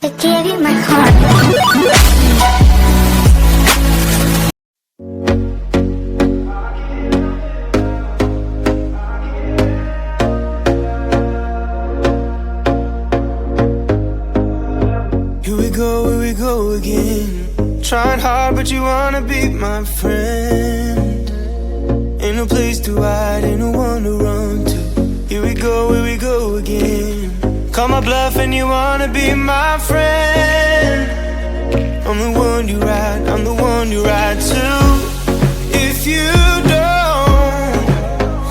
to give you my heart. Here we go again. Trying hard, but you wanna be my friend. Ain't no place to hide, ain't no one to run to. Here we go again. Call my bluff and you wanna be my friend. I'm the one you ride, I'm the one you ride to. If you don't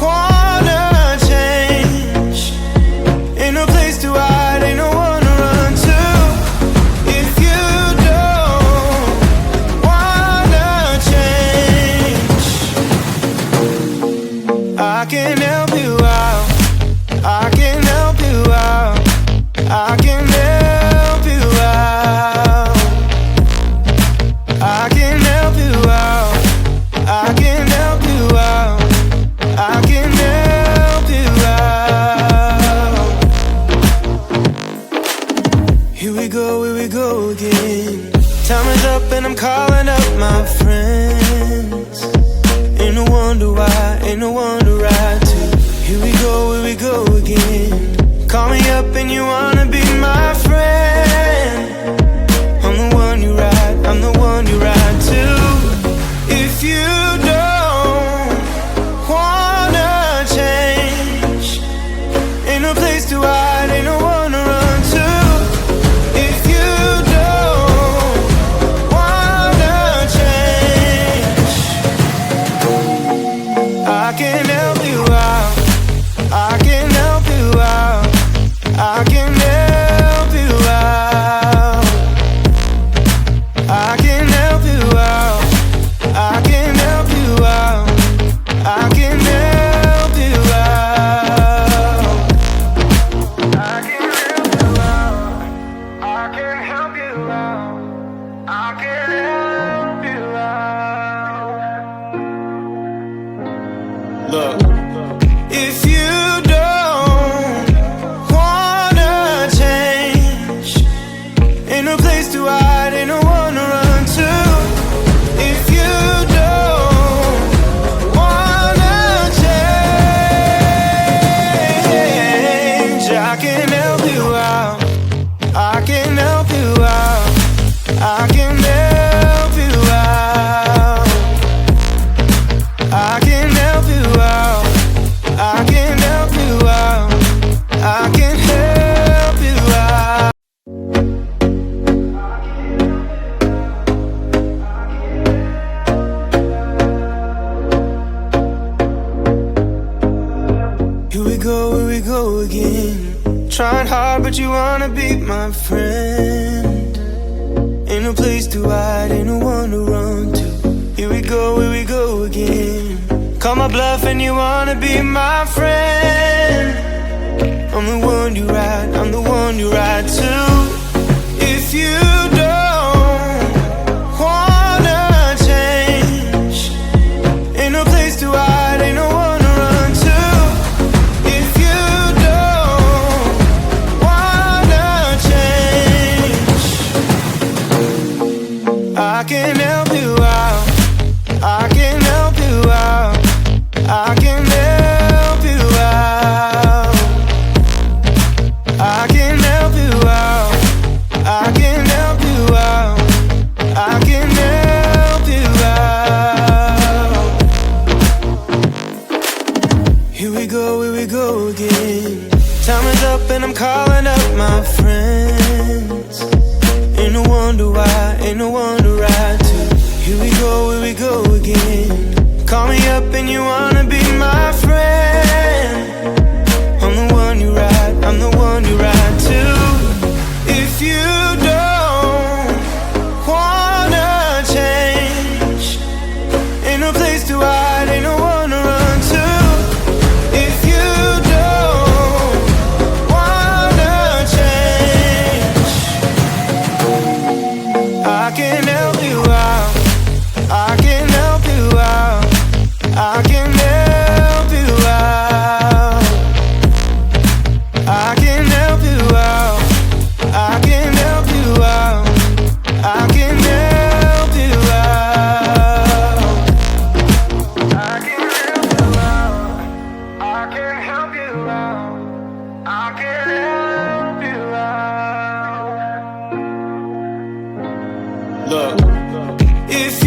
wanna change, ain't no place to hide, ain't no one to run to. If you don't wanna change, I can help you out, I can help you out, I can help you out, I can help you out, I can help you out, I can help you out. Here we go again. Time is up and I'm calling up my friends. Ain't no wonder why, ain't no one to ride to. Here we go again. Call me up and you wanna be my friend. I'm the one you ride, I'm the one you ride to. If you don't wanna change, ain't no place to hide, ain't no one to run to. If you don't wanna change, I can help you out, I can help you out, I can help you out, I can help you out, I can help you out, I can help you out, I can help you out, I can help you out, I can help you out. Look, if you don't wanna change, ain't no place to hide, ain't no one to run to. If you don't wanna change, I can help you out, I can help you out, I can help you out, I can help you out, I can help you out, I can help you out. Here we go again. Trying hard, but you wanna be my friend. Ain't no place to hide, ain't no one to run to. Here we go again. Call my bluff and you wanna be my friend. I'm the one you ride, I'm the one you ride to. If you don't wanna change, ain't no place to hide, ain't no one to run to. If you don't wanna change, I can help you out, I can help you out, I can help you out, I can help you out, I can help you out, I can help you out. Here we go again. Time is up and I'm calling up my friends. Ain't no wonder why, ain't no one to ride to. Look, if